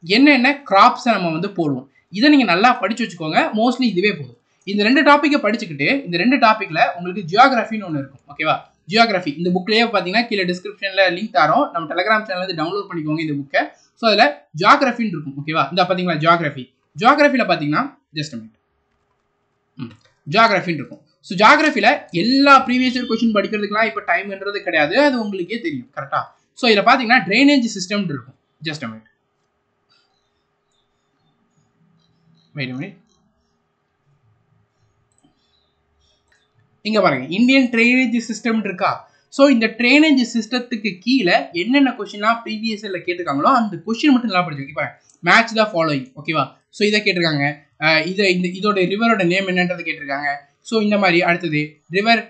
என்னென்ன கிராப்ஸை நம்ம போடுவோம், இதை நீங்கள் நல்லா படித்து வச்சுக்கோங்க. மோஸ்ட்லி இதுவே போதும். இந்த 2 டாப்பிக்கை படிச்சுக்கிட்டு இந்த 2 டாப்பிக்கில் உங்களுக்கு ஜியோகிராஃபின்னு ஒன்று இருக்கும். ஓகேவா? ஜியோகிராஃபி இந்த புக்லேயே பார்த்தீங்கன்னா கீழே டிஸ்கிரிப்ஷனில் லிங்க் தரோம், நம்ம டெலிகிராம் சேனல் டவுன்லோட் பண்ணிக்கோங்க இந்த புக்கை. ஸோ அதில் ஜியோகிராஃபின்னு இருக்கும். ஓகேவா? இந்த பார்த்தீங்களா ஜியோகிராஃபி. ஜியோகிராஃபியில் பார்த்தீங்கன்னா ஜஸ்ட் ஜியோகிராஃபின்னு இருக்கும். ஸோ ஜியோகிராஃபியில் எல்லா ப்ரீவியஸ் இயர் கொஸ்டின் படிக்கிறதுக்குலாம் இப்போ டைம்ன்றது கிடையாது, அது உங்களுக்கே தெரியும். கரெக்டாக? ஸோ இதில் பார்த்தீங்கன்னா ட்ரைனேஜ் சிஸ்டம் இருக்கும். ஜஸ்ட் இங்க பாருங்க, இந்தியன் ட்ரைனேஜ் சிஸ்டம் இருக்கா? ஸோ இந்த ட்ரைனேஜ் சிஸ்டத்துக்கு கீழே என்னென்ன கொஸ்டின்லாம் ப்ரீவியஸ் இயர்ல கேட்டிருக்காங்களோ அந்த கொஸ்டின் மட்டும் நல்லா படிச்சு பாருங்க. Match the following. ஓகேவா? ஸோ இதை கேட்டிருக்காங்க. இதோட ரிவரோட நேம் என்னன்றது கேட்டிருக்காங்க. ஸோ இந்த மாதிரி அடுத்தது ரிவர்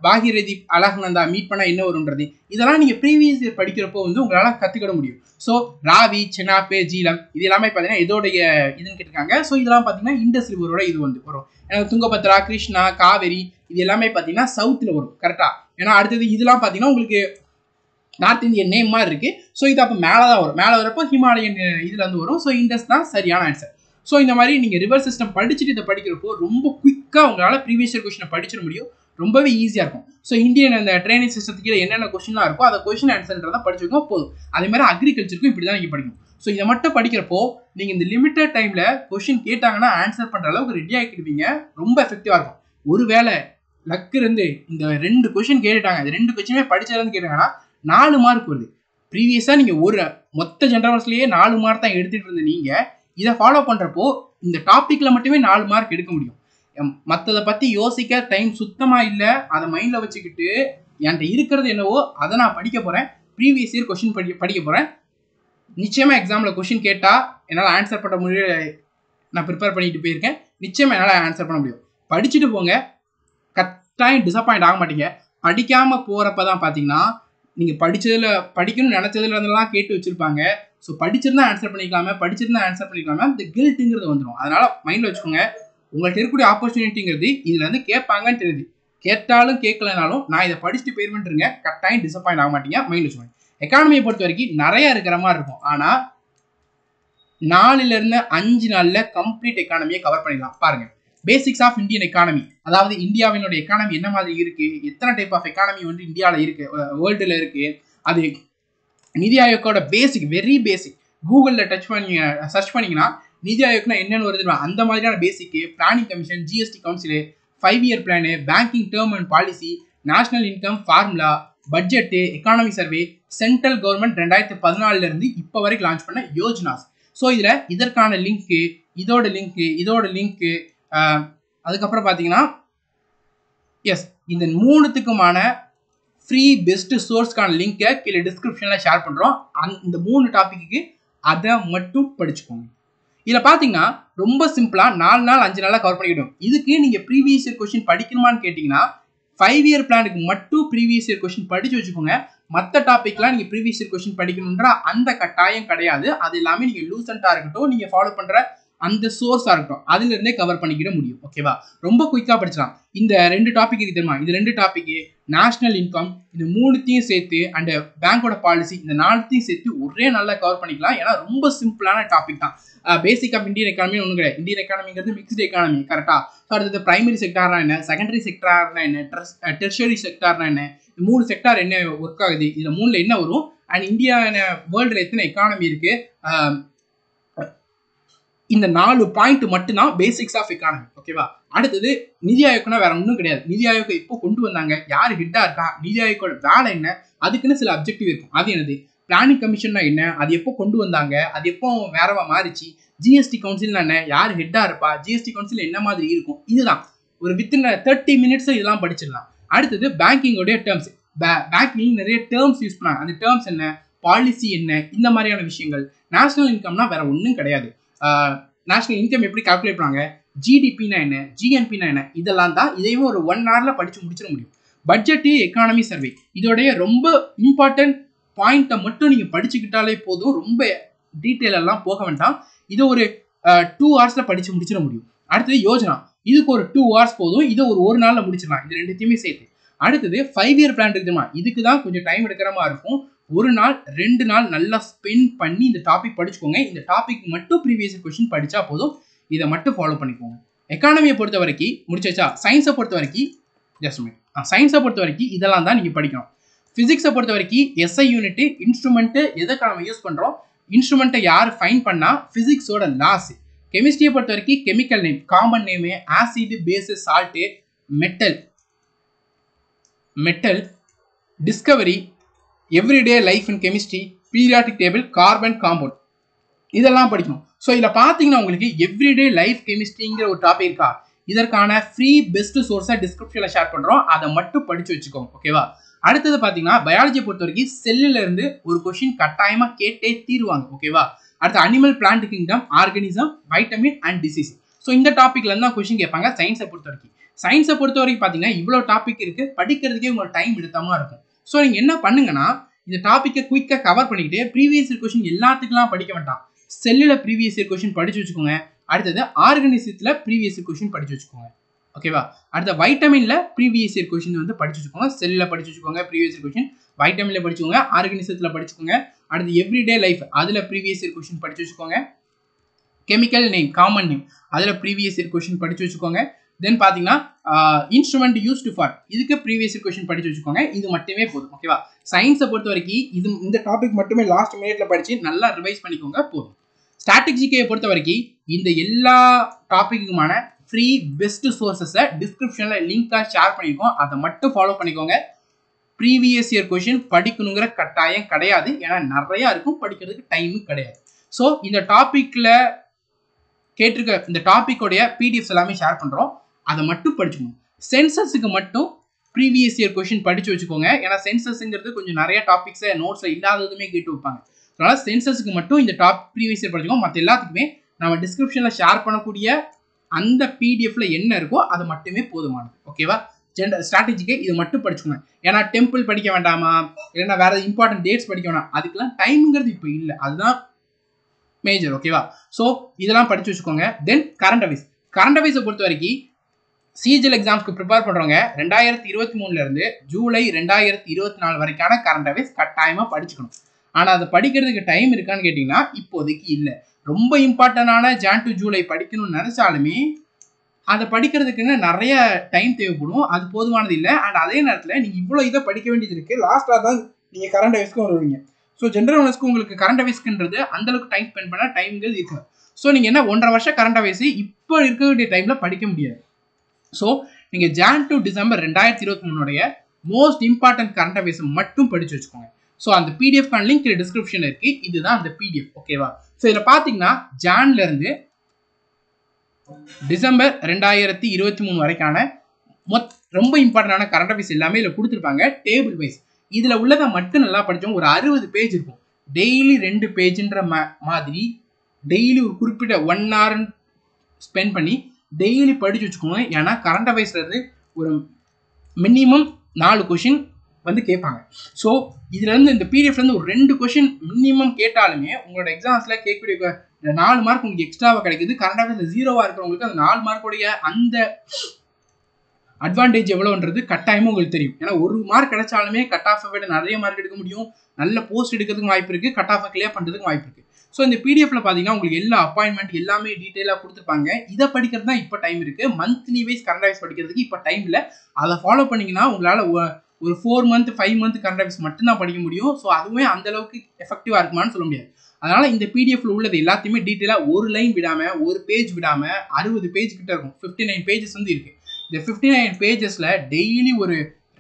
பாகிரதி அலகநந்தா மீட் பண்ணால் என்ன வரும்ன்றது, இதெல்லாம் நீங்கள் ப்ரீவியஸ் இயர் படிக்கிறப்போ உங்களால் கற்றுக்கிட முடியும். ஸோ ராவி, செனாப்பே, ஜீலம், இது எல்லாமே பார்த்தீங்கன்னா இதோடைய இதுன்னு கேட்டிருக்காங்க. ஸோ இதெல்லாம் பார்த்தீங்கன்னா இண்டஸ் ரிவரோட இது வரும். ஏன்னா துங்கபத்ரா, கிருஷ்ணா, காவேரி, இது எல்லாமே பார்த்தீங்கன்னா சவுத்தில் வரும். கரெக்டாக? ஏன்னா அடுத்தது இதெல்லாம் பார்த்தீங்கன்னா உங்களுக்கு நார்த் இந்தியன் நேம் மாதிரி இருக்குது. ஸோ இது அப்போ மேலே தான் வரும். மேலே வரப்போ ஹிமாலயன் இதில் வரும். ஸோ இண்டஸ் தான் சரியான ஆன்சர். ஸோ இந்த மாதிரி நீங்கள் ரிவர் சிஸ்டம் படிச்சுட்டு இதை படிக்கிறப்போ ரொம்ப குயிக்காக உங்களால் ப்ரீவியஸ் இயர் கொஸ்டினை படிச்சிட முடியும். ரொம்பவே ஈஸியாக இருக்கும். ஸோ இந்தியன் அந்த ட்ரைனேஜ் சிஸ்டத்துக்கு என்னென்ன கொஸ்டின்லாம் இருக்கோ அதை கொஸ்டின் ஆன்சர்ன்றதை படிச்சுக்கோ போதும். அதே மாதிரி அக்ரிகல்ச்சருக்கும் இப்படி தான் நீங்கள் படிக்கணும். ஸோ இதை மட்டும் படிக்கிறப்போ நீங்கள் இந்த லிமிட்டட் டைமில் கொஸ்டின் கேட்டாங்கன்னா ஆன்சர் பண்ணுற அளவுக்கு ரெடி ஆகிடுவீங்க. ரொம்ப எஃபெக்டிவாக இருக்கும். ஒருவேளை லக் இருந்து இந்த 2 கொஸ்டின் கேட்டுட்டாங்க, இந்த 2 கொஸ்டினுமே படிச்சதுன்னு கேட்டாங்கன்னா 4 மார்க் வருது. ப்ரீவியஸாக நீங்கள் ஒரு மொத்த ஜென்ரல்ஸ்லேயே 4 மார்க் தான் எடுத்துகிட்டு இருந்த நீங்கள் இதை ஃபாலோ பண்ணுறப்போ இந்த டாப்பிக்கில் மட்டுமே 4 மார்க் எடுக்க முடியும். மற்றதை பற்றி யோசிக்க டைம் சுத்தமாக இல்லை. அதை மைண்டில் வச்சுக்கிட்டு என்கிட்ட இருக்கிறது என்னவோ அதை நான் படிக்க போகிறேன். ப்ரீவியஸ் இயர் கொஸ்டின் படிக்க போகிறேன். நிச்சயமாக எக்ஸாமில் கொஸ்டின் கேட்டால் என்னால் ஆன்சர் பண்ண முடியும். நான் ப்ரிப்பேர் பண்ணிட்டு போயிருக்கேன். நிச்சயமாக என்னால் ஆன்சர் பண்ண முடியும். படிச்சுட்டு போங்க, கட்டாயம் டிசப்பாயிண்ட் ஆக மாட்டீங்க. படிக்காமல் போகிறப்ப தான் பார்த்தீங்கன்னா நீங்கள் படிக்கணும்னு நினச்சதுல இருந்தெல்லாம் கேட்டு வச்சுருப்பாங்க. ஸோ படிச்சிருந்தா ஆன்சர் பண்ணிக்கலாமே இந்த கில்ட்டுங்கிறது வந்துடும். அதனால் மைண்டில் வச்சுக்கோங்க, உங்கள்கிட்ட இருக்கக்கூடிய ஆப்பர்ச்சுனிட்டிங்கிறது இதில் வந்து கேட்பாங்கன்னு தெரியுது. கேட்டாலும் கேட்கலனாலும் நான் இதை படிச்சுட்டு போயிருவேன்ட்டுருங்க. கட்டாயம் டிசப்பாயிண்ட் ஆக மாட்டீங்க. மைண்டில் வச்சுக்கோங்க. எக்கானமியை பொறுத்த வரைக்கும் நிறையா இருக்கிற மாதிரி இருக்கும். ஆனால் 4லேருந்து 5 நாளில் கம்ப்ளீட் எக்கானமியை கவர் பண்ணிடலாம். பாருங்கள், பேசிக்ஸ் ஆஃப் இந்தியன் எக்கானமி, அதாவது இந்தியாவினுடைய எக்கானமி என்ன மாதிரி இருக்குது, எத்தனை டைப் ஆஃப் எக்கானமி வந்து இந்தியாவில் இருக்குது, வேர்ல்டில் இருக்குது, அது நிதி ஆயோக்கோட பேசிக், வெரி பேசிக். கூகுளில் சர்ச் பண்ணிங்கன்னா நிதி ஆயோக்னா என்னென்னு வருது, அந்த மாதிரியான basic, planning commission, GST council, 5 year plan, banking term and policy, national income formula, budget, economy survey, central government 2014 இப்போ வரைக்கும் லான்ச் பண்ண யோஜனாஸ். ஸோ இதில் இதற்கான லிங்க்கு, இதோட லிங்க்கு, அதுக்கப்புறம் பார்த்தீங்கன்னா இந்த 3த்துக்குமான ஃப்ரீ பெஸ்ட் சோர்ஸ்க்கான லிங்கை கீழே டிஸ்கிரிப்ஷனில் ஷேர் பண்ணுறோம். இந்த 3 டாப்பிக்கு அதை மட்டும் படிச்சுக்கோங்க. இதில் பார்த்தீங்கன்னா ரொம்ப சிம்பிளாக 4 நாள் 5 நாளாக கவர் பண்ணிக்கிட்டோம். இதுக்கு நீங்கள் ப்ரீவியஸ் இயர் கொஸ்டின் படிக்கணுமான்னு கேட்டிங்கன்னா 5 இயர் பிளானுக்கு மட்டும் ப்ரீவியஸ் இயர் கொஸ்டின் படித்து வச்சுக்கோங்க. மற்ற டாப்பிக்லாம் நீங்கள் ப்ரீவியஸ் இயர் கொஸ்டின் படிக்கணுன்ற அந்த கட்டாயம் கிடையாது. அது எல்லாமே நீங்கள் லூசண்டாக இருக்கட்டும், நீங்கள் ஃபாலோ பண்ணுற அந்த சோர்ஸாக இருக்கட்டும், அதுலேருந்தே கவர் பண்ணிக்கிட முடியும். ஓகேவா? ரொம்ப குயிக்காக படிச்சிடலாம். இந்த 2 டாபிக் இருக்கு தெரியுமா? இந்த 2 டாபிக் நேஷனல் இன்கம், இந்த 3த்தையும் சேர்த்து அண்ட் பேங்கோட பாலிசி, இந்த 4த்தையும் சேர்த்து ஒரே நல்லா கவர் பண்ணிக்கலாம். ஏன்னா ரொம்ப சிம்பிளான டாபிக் தான். பேசிக் ஆஃப் இந்தியன் எக்கானமி ஒன்றும் கிடையாது. இந்தியன் எக்கானமிங்கிறது மிக்ஸ்டு எக்கானமி, கரெக்டாக? ஸோ அடுத்தது பிரைமரி செக்டார்னா என்ன, செகண்டரி செக்டார்னா என்ன, டெர்ஷரி செக்டார்னா என்ன, 3 செக்டார் என்ன ஒர்க் ஆகுது, இதில் 3ல என்ன வரும், அண்ட் இந்தியா வேர்ல்டில் எத்தனை எக்கானமி இருக்கு, இந்த 4 பாயிண்ட் மட்டும்தான் பேசிக்ஸ் ஆஃப் எக்கானமி. ஓகேவா? அடுத்தது நிதி ஆயோக்னா வேற ஒன்றும் கிடையாது. நிதி ஆயோக் இப்போ கொண்டு வந்தாங்க, யார் ஹெட்டா இருக்கா, நிதி ஆயோக்கோட வேலை என்ன, அதுக்குன்னு சில அப்ஜெக்டிவ் இருக்கும். அது என்னது, பிளானிங் கமிஷன்னா என்ன, அது எப்போ கொண்டு வந்தாங்க, அது எப்போ வேறவா மாறிச்சு, ஜிஎஸ்டி கவுன்சில்னா என்ன, யார் ஹெட்டா இருப்பா, ஜிஎஸ்டி கவுன்சில் என்ன மாதிரி இருக்கும், இதுதான் ஒரு வித்தின் 30 மினிட்ஸ் இதெல்லாம் படிச்சிடலாம். அடுத்தது பேங்கிங்கோடைய டேர்ம்ஸ். பேங்கிங் நிறைய டேர்ம்ஸ் யூஸ் பண்ணாங்க. அந்த டேர்ம்ஸ் என்ன, பாலிசி என்ன, இந்த மாதிரியான விஷயங்கள். நேஷனல் இன்கம்னா வேற ஒன்றும் கிடையாது. நேஷனல் இன்கம் எப்படி கால்குலேட் பண்ணாங்க, ஜிடிபினா என்ன, ஜிஎன்பினா என்ன, இதெல்லாம் தான். இதையும் ஒரு 1 ஹவர்ல படிச்சு முடிச்சிட முடியும். பட்ஜெட், எக்கானமி சர்வே, இதோடைய ரொம்ப இம்பார்ட்டன்ட் பாயிண்ட்டை மட்டும் நீங்க படிச்சுக்கிட்டாலே போதும். ரொம்ப டீட்டெயில் எல்லாம் போக வேண்டாம். இதை ஒரு 2 ஹவர்ஸ்ல படிச்சு முடிச்சிட முடியும். அடுத்தது யோஜனா, இதுக்கு ஒரு 2 ஹவர்ஸ் போதும். இதை ஒரு நாள்ல முடிச்சிடலாம். இது 2த்தையுமே சேர்த்து. அடுத்தது 5 இயர் பிளான் இருக்குமா, இதுக்கு தான் கொஞ்சம் டைம் எடுக்கிற மாதிரி இருக்கும். 1 நாள் 2 நாள் நல்லா ஸ்பெண்ட் பண்ணி இந்த டாபிக் படிச்சுக்கோங்க. இந்த டாபிக் மட்டும் ப்ரீவியஸ் கொஸ்டின் படிச்சா போதும். இதை மட்டும் ஃபாலோ பண்ணிக்கோங்க. எக்கானமியை பொறுத்த வரைக்கும் முடிச்சாச்சா? சயின்ஸை பொறுத்த வரைக்கும் சயின்ஸை பொறுத்த வரைக்கும் இதெல்லாம் தான் நீங்க படிக்கணும். பிசிக்ஸை பொறுத்த வரைக்கும் எஸ்ஐ யூனிட், இன்ஸ்ட்ருமெண்ட், எதுக்கு நம்ம யூஸ் பண்றோம், இன்ஸ்ட்ருமெண்ட்டை யார் ஃபைன் பண்ணா, பிசிக்ஸோட லாஸ். கெமிஸ்ட்ரியை பொறுத்த வரைக்கும் chemical name, common name, acid, base, salt, metal, discovery, everyday life in chemistry, periodic table, carbon compound, இதெல்லாம் படிக்கணும். ஸோ இதில் பார்த்தீங்கன்னா உங்களுக்கு எவ்ரிடே லைஃப் கெமிஸ்ட்ரிங்கிற ஒரு டாபிக் இருக்கா, இதற்கான ஃப்ரீ பெஸ்ட் சோர்ஸை டிஸ்கிரிப்ஷனில் ஷேர் பண்ணுறோம். அதை மட்டும் படித்து வச்சுக்கோங்க. ஓகேவா? அடுத்தது பார்த்தீங்கன்னா பயாலஜியை பொறுத்த வரைக்கும் செல்லில் இருந்து ஒரு கொஸ்டின் கட்டாயமாக கேட்டே தீருவாங்க. ஓகேவா? அடுத்து animal, plant kingdom, organism, vitamin and disease. So இந்த டாப்பிக்ல இருந்து தான் கொஸ்டின் கேட்பாங்க. சயின்ஸை பொறுத்த வரைக்கும் பார்த்தீங்கன்னா இவ்வளோ டாபிக் இருக்கு, படிக்கிறதுக்கே உங்களுக்கு டைம் எடுத்தாமல் இருக்கும். ஸோ நீங்கள் என்ன பண்ணுங்கன்னா, இந்த டாப்பிக்கை குயிக்காக கவர் பண்ணிக்கிட்டு ப்ரீவியஸ் இயர் கொஸ்டின் எல்லாத்துக்கெல்லாம் படிக்க வேண்டாம். செல்லில் ப்ரீவியஸ் இயர் கொஸ்டின் படிச்சு வச்சுக்கோங்க. அடுத்தது ஆர்கனிசத்தில் ப்ரீவியஸ் இயர் கொஸ்டின் படிச்சு வச்சுக்கோங்க. ஓகேவா? அடுத்த வைட்டமின்ல ப்ரீவியஸ் இயர் கொஸ்டின் வந்து படிச்சு வச்சுக்கோங்க. செல்லில் படிச்சு வச்சுக்கோங்க ப்ரீவியஸ் இயர் கொஸ்டின், வைட்டமின்ல படிச்சுக்கோங்க, ஆர்கனிசத்தில் படிச்சுக்கோங்க. அடுத்து எவ்ரிடே லைஃப், அதில் ப்ரீவியஸ் இயர் கொஸ்டின் படிச்சு வச்சுக்கோங்க. கெமிக்கல் நேம், காமன் நேம், அதில் ப்ரீவியஸ் இயர் கொஸ்டின் படிச்சு வச்சுக்கோங்க. தென் பார்த்தீங்கன்னா இன்ஸ்ட்ருமெண்ட் யூஸ்டு ஃபார், இதுக்கு ப்ரீவியஸ் இயர் கொஸ்டின் படிச்சு வச்சுக்கோங்க. இது மட்டுமே போதும். ஓகேவா? சயின்ஸை பொறுத்த வரைக்கும் இந்த டாபிக் மட்டுமே லாஸ்ட் மினிட்ல படிச்சு நல்லா ரிவைஸ் பண்ணிக்கோங்க, போதும். ஸ்டாட்டிஸ்டிக்கையை பொறுத்த வரைக்கும் இந்த எல்லா டாபிக்குமான ஃப்ரீ பெஸ்ட் சோர்சஸை டிஸ்கிரிப்ஷனில் லிங்காக ஷேர் பண்ணியிருக்கோம். அதை மட்டும் ஃபாலோ பண்ணிக்கோங்க. ப்ரீவியஸ் இயர் கொஸ்டின் படிக்கணுங்கிற கட்டாயம் கிடையாது. ஏன்னா நிறையா இருக்கும், படிக்கிறதுக்கு டைமும் கிடையாது. ஸோ இந்த டாப்பிக்கில் கேட்டிருக்க இந்த டாப்பிக்கோடைய பிடிஎஃப்ஸ் எல்லாமே ஷேர் பண்ணுறோம். அதை மட்டும் படிச்சுக்கணும். சென்சஸுக்கு மட்டும் ப்ரீவியஸ் இயர் கொஸ்டின் படித்து வச்சுக்கோங்க. ஏன்னா சென்சஸ்ங்கிறது கொஞ்சம் நிறைய டாபிக்ஸை நோட்ஸில் இல்லாததுமே கேட்டு வைப்பாங்க. அதனால் சென்சஸுக்கு மட்டும் இந்த ப்ரீவியஸ் இயர் படிச்சுக்கோங்க. மற்ற எல்லாத்துக்குமே நம்ம டிஸ்கிரிப்ஷனில் ஷேர் பண்ணக்கூடிய அந்த பிடிஎஃப்ல என்ன இருக்கோ அது மட்டுமே போதுமானது. ஓகேவா? ஸ்ட்ராட்டஜிக்கு இது மட்டும் படிச்சுக்கோங்க. ஏன்னா டெம்பிள் படிக்க வேண்டாமா, இல்லைன்னா வேற இம்பார்ட்டன்ட் டேட்ஸ் படிக்க வேண்டாம், அதுக்கெல்லாம் டைம்ங்கிறது இப்போ இல்லை. அதுதான் மேஜர். ஓகேவா? ஸோ இதெல்லாம் படிச்சு வச்சுக்கோங்க. தென் கரண்ட் அஃபேர்ஸை பொறுத்த வரைக்கும் சிஜிஎல் எக்ஸாம்ஸ்க்கு ப்ரிப்பேர் பண்ணுறவங்க 2023 ஜூலை 2024 வரைக்கான கரண்ட் அஃபேர்ஸ் கட்டாயமாக படிச்சுக்கணும். ஆனால் அதை படிக்கிறதுக்கு டைம் இருக்கான்னு கேட்டிங்கன்னா இப்போதைக்கு இல்லை. ரொம்ப இம்பார்ட்டண்டான ஜான் டு ஜூலை படிக்கணும்னு நினச்சாலுமே அதை படிக்கிறதுக்குன்னு நிறைய டைம் தேவைப்படும். அது போதுமானது இல்லை. அண்ட் அதே நேரத்தில் நீங்கள் இவ்வளோ இதை படிக்க வேண்டியது இருக்குது. லாஸ்ட்டாக தான் நீங்கள் கரண்ட் அஃபேர்ஸ்க்கு வருவீங்க. ஸோ ஜென்ரல் நாலேஜ்க்கு உங்களுக்கு கரண்ட் அஃபேர்ஸ்க்குன்றது அந்தளவுக்கு டைம் ஸ்பெண்ட் பண்ண டைம்ங்கிறது இருக்குது. ஸோ நீங்கள் என்ன 1.5 வருஷம் கரண்ட் அஃபேர்ஸ் இப்போ இருக்க வேண்டிய டைமில் படிக்க முடியாது. ஸோ நீங்கள் John to December 2023 most important current affairs மட்டும் படித்து வச்சுக்கோங்க. ஸோ அந்த பிடிஎஃப்கான லிங்க் டிஸ்கிரிப்ஷனில் இருக்குது. இதுதான் அந்த பிடிஎஃப். ஓகேவா? ஸோ இதில் பார்த்தீங்கன்னா ஜான்லேருந்து டிசம்பர் 2023 வரைக்கான ரொம்ப இம்பார்ட்டன்டான கரண்ட் அஃபேர்ஸ் எல்லாமே இதில் கொடுத்துருப்பாங்க டேபிள் வைஸ். இதில் உள்ளதை மட்டும் நல்லா படித்தோம். ஒரு 60 பேஜ் இருக்கும். டெய்லி 2 பேஜ்ன்ற மாதிரி டெய்லி ஒரு குறிப்பிட்ட 1 hour ஸ்பெண்ட் பண்ணி டெய்லி படிச்சு வச்சுக்கோங்க. ஏன்னா கரண்ட் அஃபேர்ஸ்ல இருந்து ஒரு மினிமம் 4 கொஷின் வந்து கேட்பாங்க. ஸோ இதுலேருந்து இந்த பிடிஎஃப்லேருந்து ஒரு 2 கொஷின் மினிமம் கேட்டாலுமே உங்களோட எக்ஸாம்ஸில் கேட்கக்கூடிய 4 மார்க் உங்களுக்கு எக்ஸ்ட்ராவாக கிடைக்குது. கரண்ட் அஃபேர்ஸில் 0வாக இருக்கிறவங்களுக்கு அந்த 4 மார்க்குடைய அந்த அட்வான்டேஜ் எவ்வளோன்றது கட்டாயமாக உங்களுக்கு தெரியும். ஏன்னா ஒரு மார்க் கிடைச்சாலுமே கட் ஆஃபை விட நிறைய மார்க் எடுக்க முடியும், நல்ல போஸ்ட் எடுக்கிறதுக்கு வாய்ப்பு இருக்குது, கட் ஆஃபை கிளியர் பண்ணுறதுக்கு வாய்ப்பு இருக்குது. ஸோ இந்த பிடிஎஃப்ல பார்த்தீங்கன்னா உங்களுக்கு எல்லா அப்பாயின்மெண்ட் எல்லாமே டீட்டெயிலாக கொடுத்துருப்பாங்க. இதை படிக்கிறது தான் இப்போ டைம் இருக்குது. மந்த்லி வைஸ் கரண்ட் அஃபேர்ஸ் படிக்கிறதுக்கு இப்போ டைம் இல்லை. அதை ஃபாலோ பண்ணிங்கன்னா உங்களால் ஒரு 4 month 5 month கரண்ட் அஃபேர்ஸ் மட்டும்தான் படிக்க முடியும். ஸோ அதுவே அந்த அளவுக்கு எஃபெக்டிவாக இருக்குமான்னு சொல்ல முடியாது. அதனால் இந்த பிடிஎஃப்ல உள்ளது எல்லாத்தையுமே டீட்டெயிலாக ஒரு லைன் விடாமல் ஒரு பேஜ் விடாமல் 60 பேஜ் கிட்ட இருக்கும். 59 பேஜஸ் வந்து இருக்குது. இந்த 59 பேஜஸில் டெய்லி ஒரு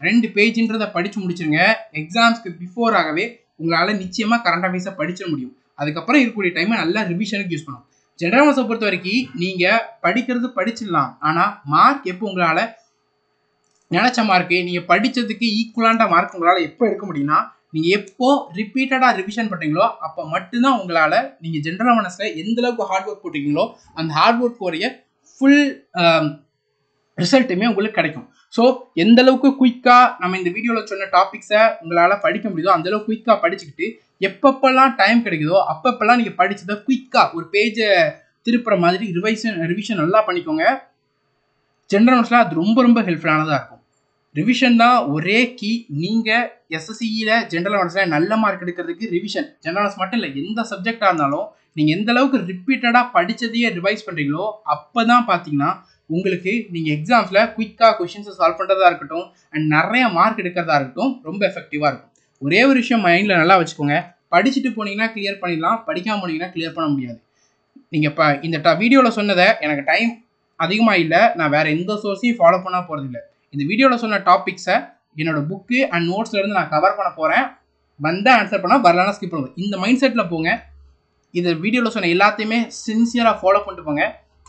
2 பேஜ்ன்றதை படித்து முடிச்சிருங்க. எக்ஸாம்ஸ்க்கு பிஃபோராகவே உங்களால் நிச்சயமாக கரண்ட் அஃபேர்ஸை படிச்சிட முடியும். அதுக்கப்புறம் இருக்கக்கூடிய டைமை நல்லா ரிவிஷனுக்கு யூஸ் பண்ணணும். ஜெனரல் அவேர்ஸை பொறுத்த வரைக்கும் நீங்கள் படிக்கிறது படிச்சிடலாம். ஆனால் மார்க் எப்போ உங்களால் நினச்ச மார்க்கு நீங்கள் படித்ததுக்கு ஈக்குவலான மார்க் உங்களால் எப்போ எடுக்க முடியும்னா நீங்கள் எப்போ ரிப்பீட்டடாக ரிவிஷன் பண்ணுறீங்களோ அப்போ மட்டும்தான் உங்களால் நீங்கள் ஜென்ரல் அவேர்னஸில் எந்த அளவுக்கு ஹார்ட் ஒர்க் போட்டிங்களோ அந்த ஹார்ட் ஒர்க் உடைய ஃபுல் ரிசல்ட்டுமே உங்களுக்கு கிடைக்கும். ஸோ எந்த அளவுக்கு குயிக்காக நம்ம இந்த வீடியோவில் சொன்ன டாபிக்ஸை உங்களால் படிக்க முடியுதோ அந்தளவுக்கு குயிக்காக படிச்சுக்கிட்டு எப்பப்பெல்லாம் டைம் கிடைக்குதோ அப்பப்பெல்லாம் நீங்கள் படிச்சதை குயிக்காக ஒரு பேஜை திருப்புற மாதிரி ரிவிஷன் நல்லா பண்ணிக்கோங்க. ஜென்ரல் அவேர்னஸில் அது ரொம்ப ரொம்ப ஹெல்ப்ஃபுல்லானதாக இருக்கும். ரிவிஷன் தான் ஒரே கீ. நீங்கள் எஸ்எஸ்சியில் ஜென்ரல் அவேர்னஸில் நல்ல மார்க் எடுக்கிறதுக்கு ரிவிஷன். ஜென்ரல் அவேர்னஸ் மட்டும் இல்லை, எந்த சப்ஜெக்டாக இருந்தாலும் நீங்கள் எந்த அளவுக்கு ரிப்பீட்டடாக படித்ததையே ரிவைஸ் பண்ணுறீங்களோ அப்போ தான் பார்த்தீங்கன்னா உங்களுக்கு நீங்கள் எக்ஸாம்ஸில் குயிக்காக கொஷின்ஸை சால்வ் பண்ணுறதா இருக்கட்டும் அண்ட் நிறைய மார்க் எடுக்கிறதா இருக்கட்டும் ரொம்ப எஃபெக்டிவாக இருக்கும். ஒரே ஒரு விஷயம் மைண்டில் நல்லா வச்சுக்கோங்க, படிச்சுட்டு போனீங்கன்னா கிளியர் பண்ணிடலாம், படிக்காமல் போனீங்கன்னா கிளியர் பண்ண முடியாது. நீங்கள் இப்போ இந்த வீடியோவில் சொன்னதை எனக்கு டைம் அதிகமாக இல்லை, நான் வேறு எந்த சோர்ஸையும் ஃபாலோ பண்ண போகிறதில்ல. இந்த வீடியோவில் சொன்ன டாபிக்ஸை என்னோட புக்கு அண்ட் நோட்ஸ்லேருந்து நான் கவர் பண்ண போகிறேன். வந்தால் ஆன்சர் பண்ணால் வரலன்னா ஸ்கிப் பண்ணுவேன். இந்த மைண்ட் செட்டில் போங்க. இந்த வீடியோவில் சொன்ன எல்லாத்தையுமே சின்சியராக ஃபாலோ பண்ணிட்டு போங்க.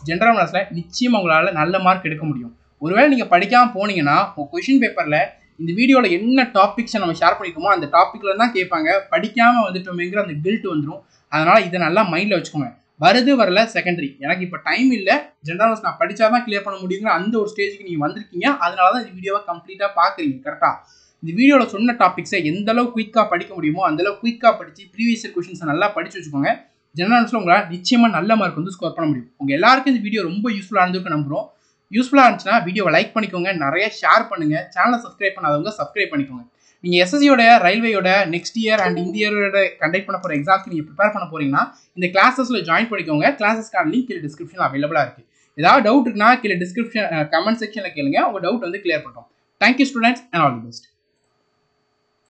ஜென்ரல் அவேர்னஸில் நிச்சயமாக உங்களால் நல்ல மார்க் எடுக்க முடியும். ஒருவேளை நீங்கள் படிக்காமல் போனீங்கன்னா உங்கள் கொஷின் பேப்பரில் இந்த வீடியோவில் என்ன டாபிக்ஸை நம்ம ஷேர் பண்ணியிருக்கோமோ அந்த டாப்பிக்கில் தான் கேட்பாங்க. படிக்காமல் வந்துட்டோமேங்கிற அந்த கில்ட் வந்துடும். அதனால் இதை நல்லா மைண்டில் வச்சுக்கோங்க. வருது வரல செகண்டரி. எனக்கு இப்போ டைம் இல்லை, ஜென்ரல் அவேர்னஸ் நான் படித்தா தான் கிளியர் பண்ண முடியுங்கிற அந்த ஒரு ஸ்டேஜுக்கு நீங்கள் வந்திருக்கீங்க. அதனால தான் இந்த வீடியோவை கம்ப்ளீட்டாக பார்க்குறீங்க. கரெக்டாக இந்த வீடியோவில் சொன்ன டாபிக்ஸை எந்த அளவுக்கு குயிக்காக படிக்க முடியுமோ அந்தளவுக்கு குயிக்காக படித்து ப்ரீவியஸ் இயர் கொஷின்ஸை நல்லா படித்து வச்சுக்கோங்க. ஜென்ரல் அவேர்னஸில் உங்களால் நிச்சயமாக நல்ல மார்க் வந்து ஸ்கோர் பண்ண முடியும். உங்கள் எல்லாருக்கும் இந்த வீடியோ ரொம்ப யூஸ்ஃபுல்லாக இருந்திருக்கு நம்புகிறோம். யூஸ்ஃபுல்லாக இருந்துச்சுன்னா வீடியோவை லைக் பண்ணிக்கோங்க, நிறைய ஷேர் பண்ணுங்கள். சேனலை சப்ஸ்கிரைப் பண்ணாதவங்க சப்ஸ்கிரைப் பண்ணிக்கோங்க. நீங்கள் எஸ்எஸ்சியோட ரயில்வேயோட நெக்ஸ்ட் இயர் அண்ட் இந்த இயரோட கண்டக்ட் பண்ண போகிற எக்ஸாம்ஸ்க்கு நீங்கள் ப்ரிப்பேர் பண்ண போகிறீங்கன்னா இந்த கிளாஸஸில் ஜாயின் பண்ணிக்கோங்க. கிளாஸஸ்க்கான லிங்க் கீழே டிஸ்கிரிப்ஷனில் அவைலபிளாக இருக்குது. ஏதாவது டவுட் இருக்குன்னா கீழே டிஸ்கிரிப்ஷன் கமெண்ட் செக்ஷனில் கேளுங்க. உங்கள் டவுட் வந்து கிளியர் பண்ணுறோம். Thank you students and all the best.